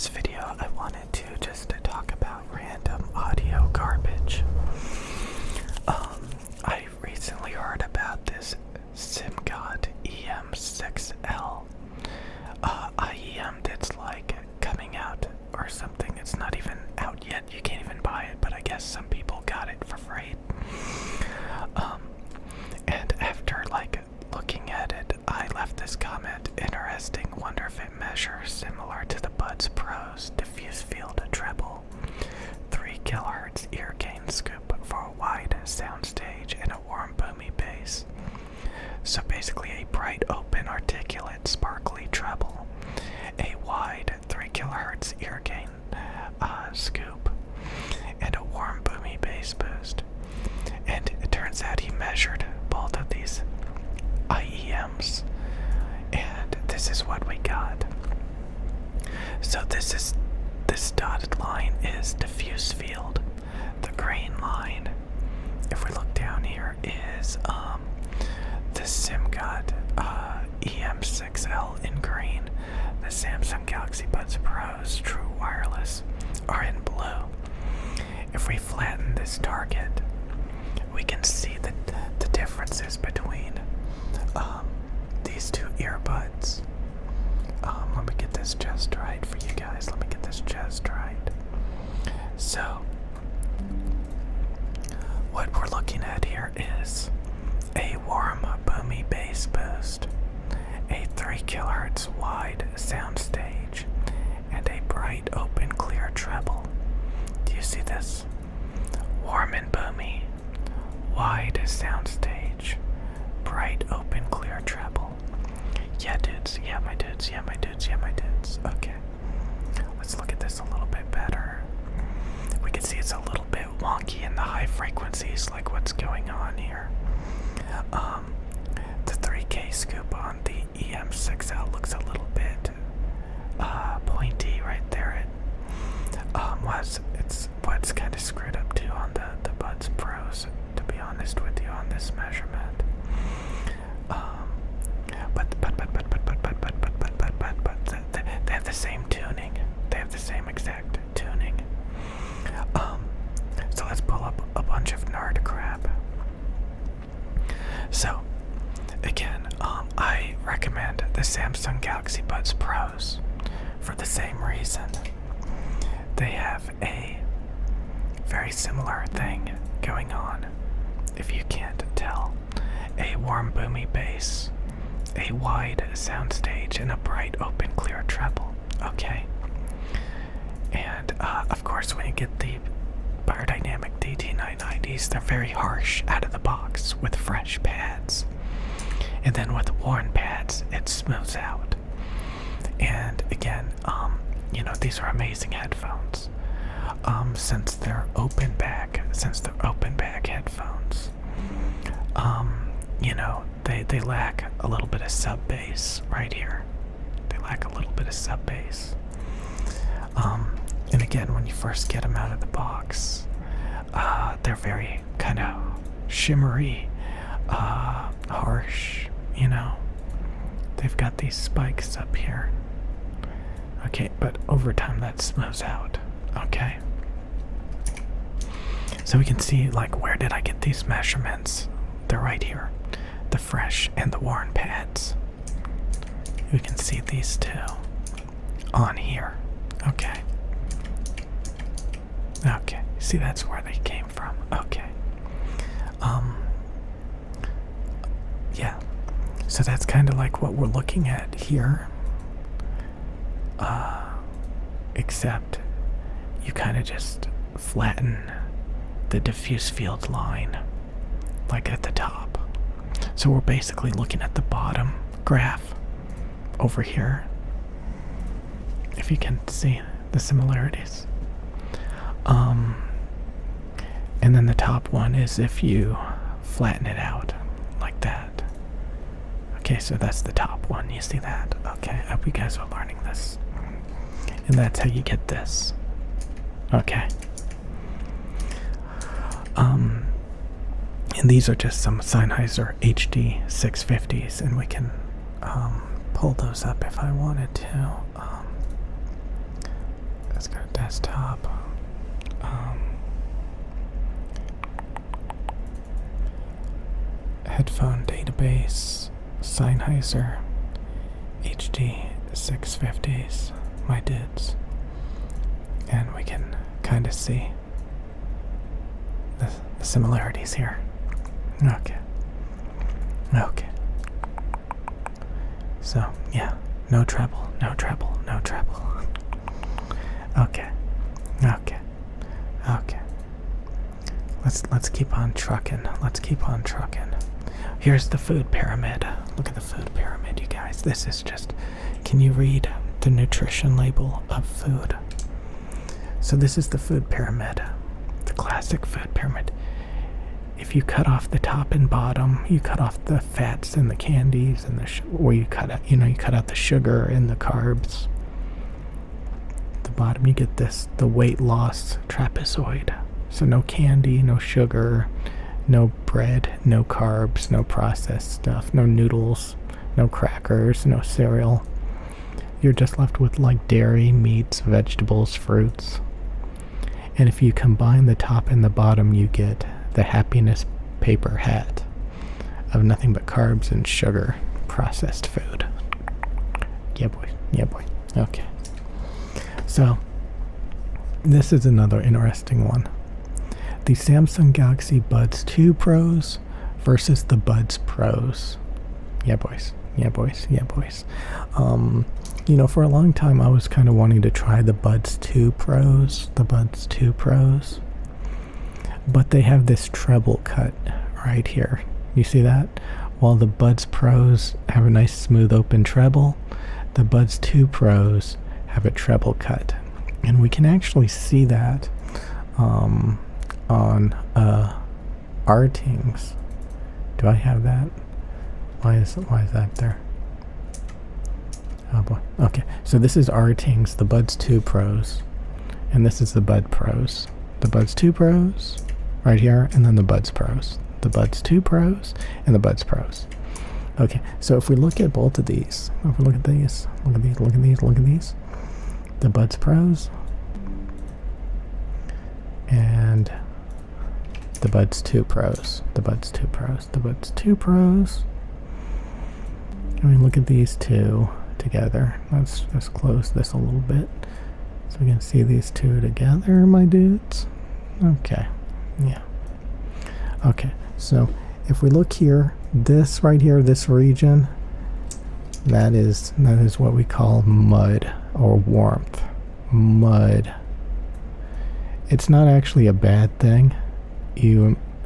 this video, I wanted to just talk about random audio garbage. I recently heard about this SimGod EM6L IEM that's like coming out or something. It's not even out yet. You can't even buy it, but I guess some people got it for free. And after like looking at it, I left this comment: interesting, wonder if it measures similar to the Buds Pro's diffuse field treble 3 kHz ear gain scoop for a wide soundstage and a warm boomy bass. So basically a bright, open, articulate, sparkly treble, a wide 3 kHz ear gain scoop, and a warm boomy bass boost. And it turns out he measured both of these IEMs, and this is what we got. So this dotted line is diffuse field. The green line, if we look down here, is the SimGod EM6L in green. The Samsung Galaxy Buds Pro's True Wireless are in blue. If we flatten this target, we can see the differences between these two earbuds. Let me get this just right for you guys. Let me get this just right. So, what we're looking at here is a warm, boomy bass boost, a 3 kHz wide soundstage, and a bright, open, clear treble. Do you see this? Warm and boomy, wide soundstage, bright, open, clear treble. Yeah, dudes. Yeah, my dudes. Yeah, my dudes. Yeah, my dudes. Okay. Let's look at this a little bit better. We can see it's a little bit wonky in the high frequencies, like what's going on here. The 3K scoop on the EM6L looks a little bit pointy right there. It's kind of screwed up too on the Buds Pros, to be honest with you, on this measurement. But they have the same tuning. They have the same exact tuning. So let's pull up a bunch of nerd crap. So, again, I recommend the Samsung Galaxy Buds Pros for the same reason. They have a very similar thing going on, if you can't tell. A warm, boomy bass, a wide soundstage, and a bright, open, clear treble. Okay? And, of course, when you get the Biodynamic DT990s, they're very harsh out of the box with fresh pads. And then with worn pads, it smooths out. And again, these are amazing headphones. Since they're open back headphones, they lack a little bit of sub bass right here. They lack a little bit of sub bass. And again, when you first get them out of the box, they're very kind of shimmery, harsh, They've got these spikes up here. Okay, but over time that smooths out. Okay. So we can see, like, where did I get these measurements? They're right here. The fresh and the worn pads. We can see these two on here. Okay. Okay. See, that's where they came from. Okay. Yeah. So that's kind of like what we're looking at here. Except you kind of just flatten the diffuse field line, like at the top. So we're basically looking at the bottom graph over here, if you can see the similarities. And then the top one is if you flatten it out like that. Okay, so that's the top one. You see that? Okay, I hope you guys are learning this. And that's how you get this. Okay. And these are just some Sennheiser HD 650s, and we can pull those up if I wanted to. Let's go to desktop. Headphone database, Sennheiser, HD 650s, my dudes. And we can kind of see the similarities here. Okay. Okay. So, yeah, no treble, no treble, no treble. Okay. Okay. Okay. Let's keep on trucking. Let's keep on trucking. Here's the food pyramid. Look at the food pyramid, you guys. This is just... Can you read the nutrition label of food? So this is the food pyramid. The classic food pyramid. If you cut off the top and bottom, you cut off the fats and the candies and or you cut out, you cut out the sugar and the carbs. At the bottom you get the weight loss trapezoid. So no candy, no sugar, no bread, no carbs, no processed stuff, no noodles, no crackers, no cereal. You're just left with like dairy, meats, vegetables, fruits. And if you combine the top and the bottom, you get the happiness paper hat of nothing but carbs and sugar, processed food. Yeah, boy. Yeah, boy. Okay. So, this is another interesting one. The Samsung Galaxy Buds 2 Pros versus the Buds Pros. Yeah, boys. Yeah, boys. Yeah, boys. For a long time I was kind of wanting to try the Buds 2 Pros. The Buds 2 Pros. But they have this treble cut right here. You see that? While the Buds Pros have a nice smooth open treble, the Buds 2 Pros have a treble cut. And we can actually see that on Artings. Do I have that? Why is that there? Oh boy. Okay, so this is Artings, the Buds 2 Pros, and this is the Bud Pros. The Buds 2 Pros right here, and then the Buds Pros. The Buds 2 Pros and the Buds Pros. Okay, so if we look at both of these, if we look at these, look at these, look at these, look at these, the Buds Pros and the Buds 2 Pros, the Buds 2 Pros, the Buds 2 Pros. I mean, look at these two together. Let's just close this a little bit so we can see these two together, my dudes. Okay, yeah. Okay, so if we look here, this right here, this region, that is what we call mud or warmth. Mud. It's not actually a bad thing.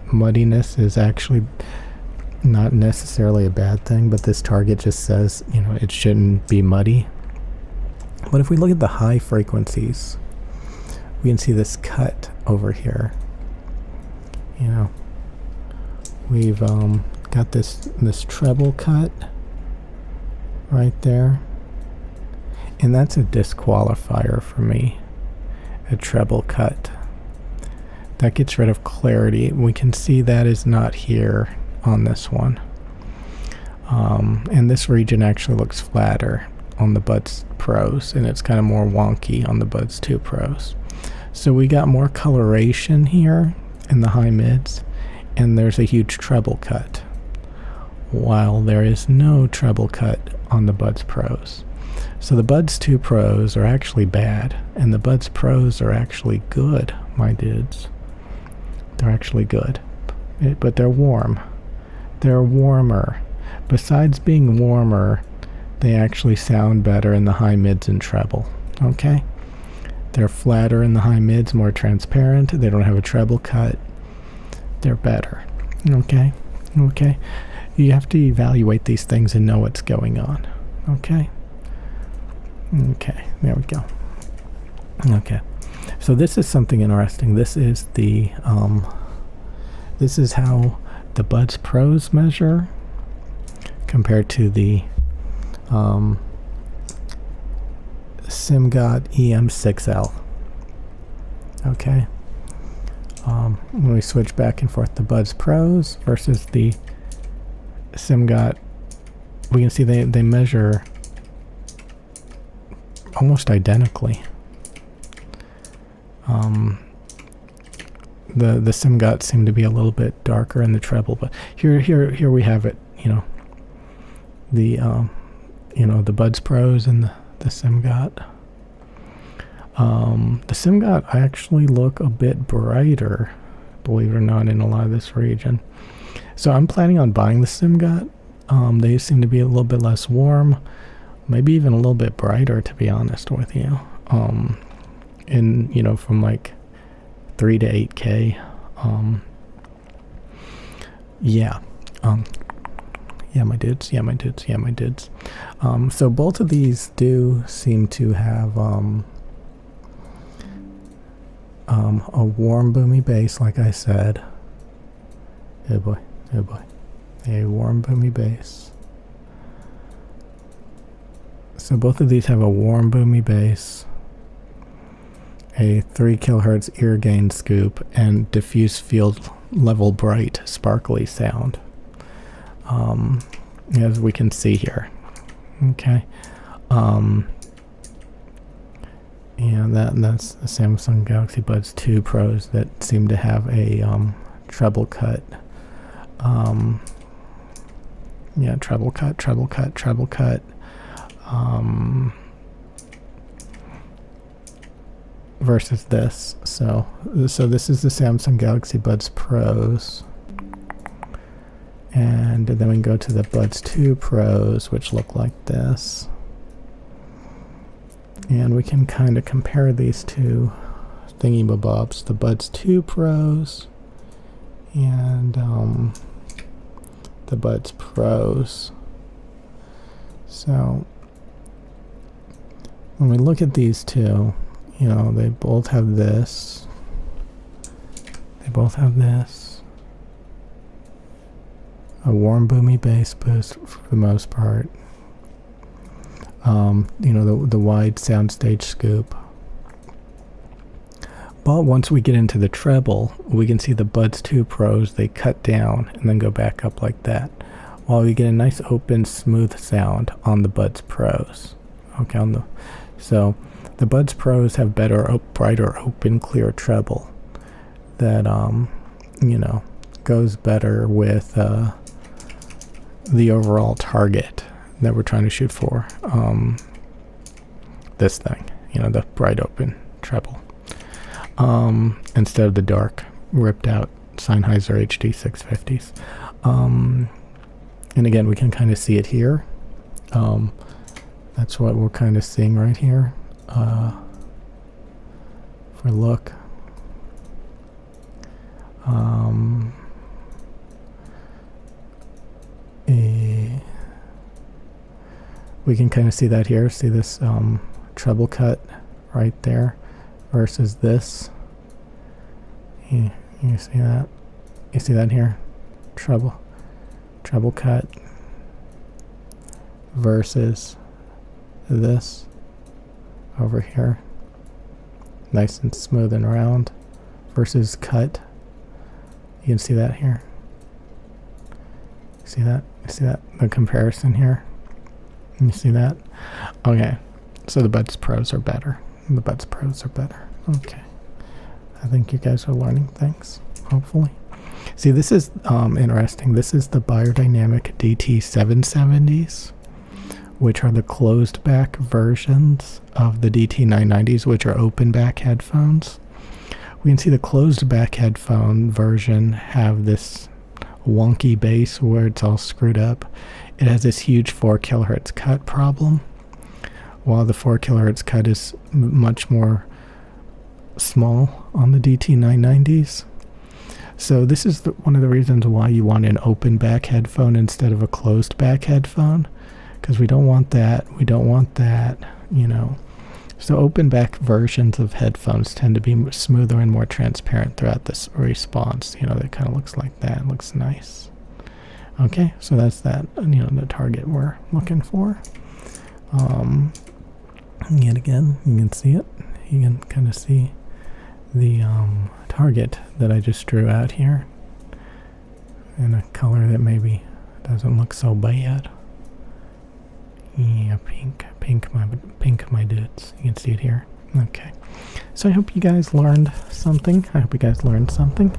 Muddiness is actually not necessarily a bad thing, but this target just says, it shouldn't be muddy. But if we look at the high frequencies, we can see this cut over here. We've got this treble cut right there, and that's a disqualifier for me. A treble cut that gets rid of clarity. We can see that is not here on this one, and this region actually looks flatter on the Buds Pros, and it's kind of more wonky on the Buds 2 Pros. So we got more coloration here in the high mids, and there's a huge treble cut, while there is no treble cut on the Buds Pros. So the Buds 2 Pros are actually bad, and the Buds Pros are actually good, my dudes. They're actually good, but they're warm. They're warmer. Besides being warmer, they actually sound better in the high mids and treble. Okay? They're flatter in the high mids, more transparent. They don't have a treble cut. They're better. Okay? Okay? You have to evaluate these things and know what's going on. Okay? Okay, there we go. Okay. So this is something interesting. This is this is how the Buds Pros measure compared to the SIMGOT EM6L. Okay. When we switch back and forth the Buds Pros versus the SIMGOT, we can see they measure almost identically. The SimGOT seemed to be a little bit darker in the treble, but here we have it. The the Buds Pros and the SimGOT. The SimGOT actually look a bit brighter, believe it or not, in a lot of this region. So I'm planning on buying the SimGOT. They seem to be a little bit less warm, maybe even a little bit brighter, to be honest with you. From like 3 to 8K. Yeah, my dudes. So both of these do seem to have a warm boomy bass, like I said. Oh boy. A warm boomy bass. So both of these have a warm boomy bass, a 3 kilohertz ear gain scoop, and diffuse field level bright sparkly sound, as we can see here. Okay. And that's the Samsung Galaxy Buds 2 Pros that seem to have a treble cut. Treble cut. Versus this. So this is the Samsung Galaxy Buds Pros. And then we can go to the Buds 2 Pros, which look like this. And we can kind of compare these two thingy-bobobs, the Buds 2 Pros and the Buds Pros. So when we look at these two, they both have this. A warm boomy bass boost for the most part. The wide soundstage scoop. But once we get into the treble, we can see the Buds 2 Pros, they cut down and then go back up like that, while we get a nice open smooth sound on the Buds Pros. Okay, so the Buds Pros have better, brighter, open, clear treble that goes better with the overall target that we're trying to shoot for. This thing, the bright open treble, instead of the dark ripped out Sennheiser HD 650s. And again, we can kind of see it here. That's what we're kind of seeing right here. If we look, we can kind of see that here. See this treble cut right there versus this. You see that? You see that here? Treble cut versus this over here. Nice and smooth and round versus cut. You can see that here. See that? You see that? The comparison here. You see that? Okay. So the Buds Pros are better. Okay. I think you guys are learning things, hopefully. See, this is interesting. This is the Biodynamic DT770s, which are the closed back versions of the DT990s, which are open back headphones. We can see the closed back headphone version have this wonky bass where it's all screwed up. It has this huge 4 kilohertz cut problem, while the 4 kilohertz cut is much more small on the DT990s. So this is one of the reasons why you want an open back headphone instead of a closed back headphone, because we don't want that, So open back versions of headphones tend to be smoother and more transparent throughout this response. That kind of looks like that. It looks nice. Okay, so that's that, the target we're looking for. Yet again, you can see it. You can kind of see the target that I just drew out here in a color that maybe doesn't look so bad. Yeah, pink my dudes. You can see it here. Okay, So I hope you guys learned something.